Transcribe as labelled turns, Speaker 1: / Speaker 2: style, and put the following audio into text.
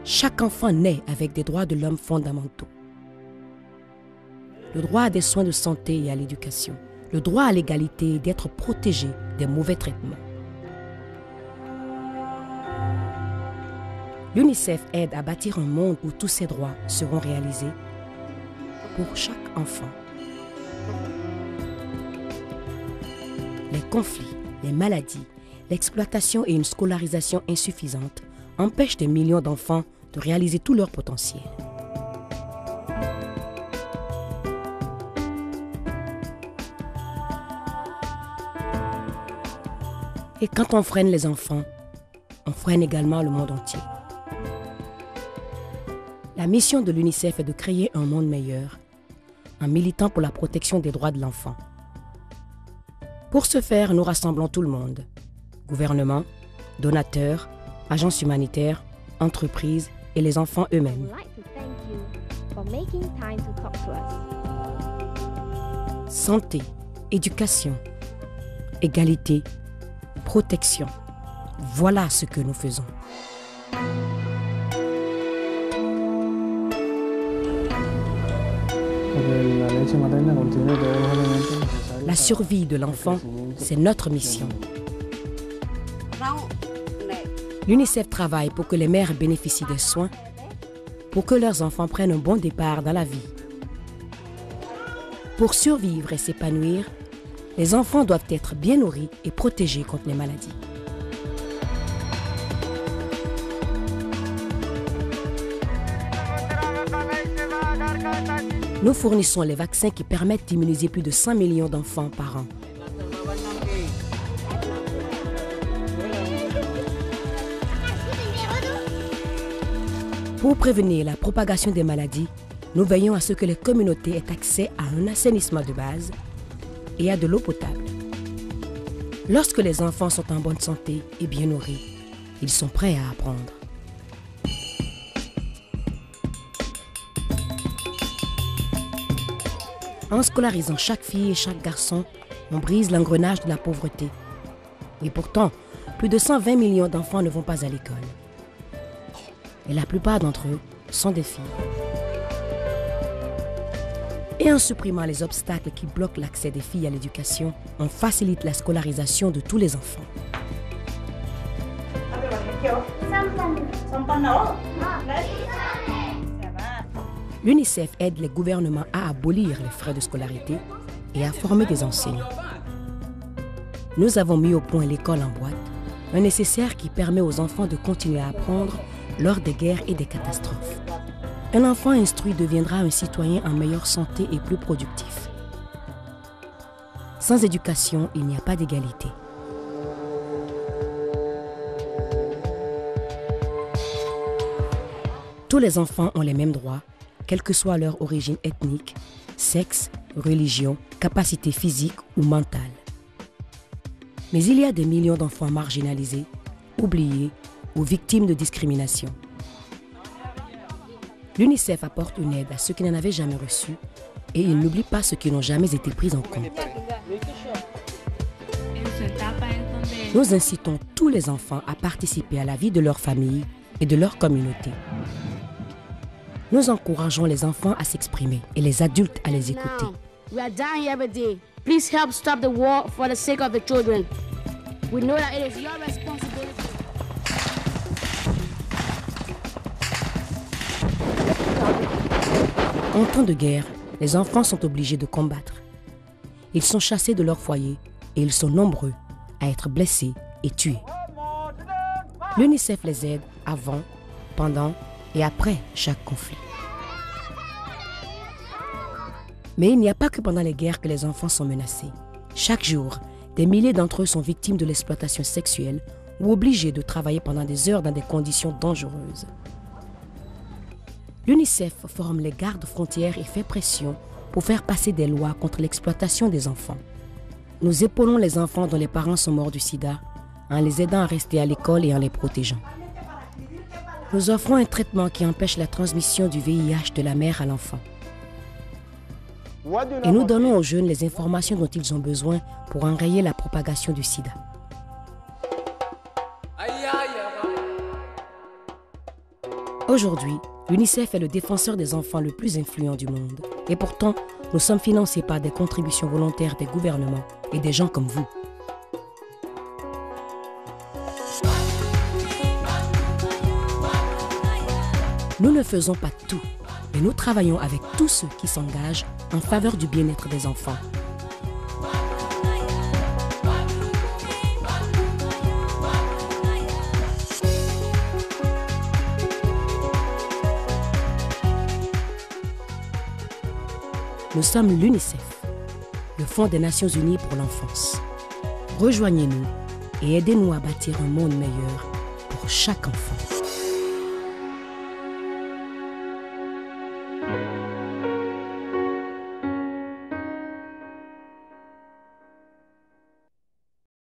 Speaker 1: Chaque enfant naît avec des droits de l'homme fondamentaux. Le droit à des soins de santé et à l'éducation. Le droit à l'égalité et d'être protégé des mauvais traitements. L'UNICEF aide à bâtir un monde où tous ces droits seront réalisés pour chaque enfant. Les conflits, les maladies, l'exploitation et une scolarisation insuffisante empêchent des millions d'enfants de réaliser tout leur potentiel. Et quand on freine les enfants, on freine également le monde entier. La mission de l'UNICEF est de créer un monde meilleur en militant pour la protection des droits de l'enfant. Pour ce faire, nous rassemblons tout le monde. Gouvernement, donateurs, agences humanitaires, entreprises et les enfants eux-mêmes. Santé, éducation, égalité, protection. Voilà ce que nous faisons. La survie de l'enfant, c'est notre mission. L'UNICEF travaille pour que les mères bénéficient des soins, pour que leurs enfants prennent un bon départ dans la vie. Pour survivre et s'épanouir, les enfants doivent être bien nourris et protégés contre les maladies. Nous fournissons les vaccins qui permettent d'immuniser plus de 100 millions d'enfants par an. Pour prévenir la propagation des maladies, nous veillons à ce que les communautés aient accès à un assainissement de base et à de l'eau potable. Lorsque les enfants sont en bonne santé et bien nourris, ils sont prêts à apprendre. En scolarisant chaque fille et chaque garçon, on brise l'engrenage de la pauvreté. Et pourtant, plus de 120 millions d'enfants ne vont pas à l'école. Et la plupart d'entre eux sont des filles. Et en supprimant les obstacles qui bloquent l'accès des filles à l'éducation, on facilite la scolarisation de tous les enfants. L'UNICEF aide les gouvernements à abolir les frais de scolarité et à former des enseignants. Nous avons mis au point l'école en boîte, un nécessaire qui permet aux enfants de continuer à apprendre lors des guerres et des catastrophes. Un enfant instruit deviendra un citoyen en meilleure santé et plus productif. Sans éducation, il n'y a pas d'égalité. Tous les enfants ont les mêmes droits, quelle que soit leur origine ethnique, sexe, religion, capacité physique ou mentale. Mais il y a des millions d'enfants marginalisés, oubliés ou victimes de discrimination. L'UNICEF apporte une aide à ceux qui n'en avaient jamais reçu et il n'oublie pas ceux qui n'ont jamais été pris en compte. Nous incitons tous les enfants à participer à la vie de leur famille et de leur communauté. Nous encourageons les enfants à s'exprimer et les adultes à les écouter.
Speaker 2: We are dying every day. Please help stop the war for the sake of the children. We know that it is your responsibility.
Speaker 1: En temps de guerre, les enfants sont obligés de combattre. Ils sont chassés de leur foyer et ils sont nombreux à être blessés et tués. L'UNICEF les aide avant, pendant et après chaque conflit. Mais il n'y a pas que pendant les guerres que les enfants sont menacés. Chaque jour, des milliers d'entre eux sont victimes de l'exploitation sexuelle ou obligés de travailler pendant des heures dans des conditions dangereuses. L'UNICEF forme les gardes-frontières et fait pression pour faire passer des lois contre l'exploitation des enfants. Nous épaulons les enfants dont les parents sont morts du sida en les aidant à rester à l'école et en les protégeant. Nous offrons un traitement qui empêche la transmission du VIH de la mère à l'enfant. Et nous donnons aux jeunes les informations dont ils ont besoin pour enrayer la propagation du sida. Aujourd'hui, l'UNICEF est le défenseur des enfants le plus influent du monde. Et pourtant, nous sommes financés par des contributions volontaires des gouvernements et des gens comme vous. Nous ne faisons pas tout, mais nous travaillons avec tous ceux qui s'engagent en faveur du bien-être des enfants. Nous sommes l'UNICEF, le Fonds des Nations Unies pour l'enfance. Rejoignez-nous et aidez-nous à bâtir un monde meilleur pour chaque enfant.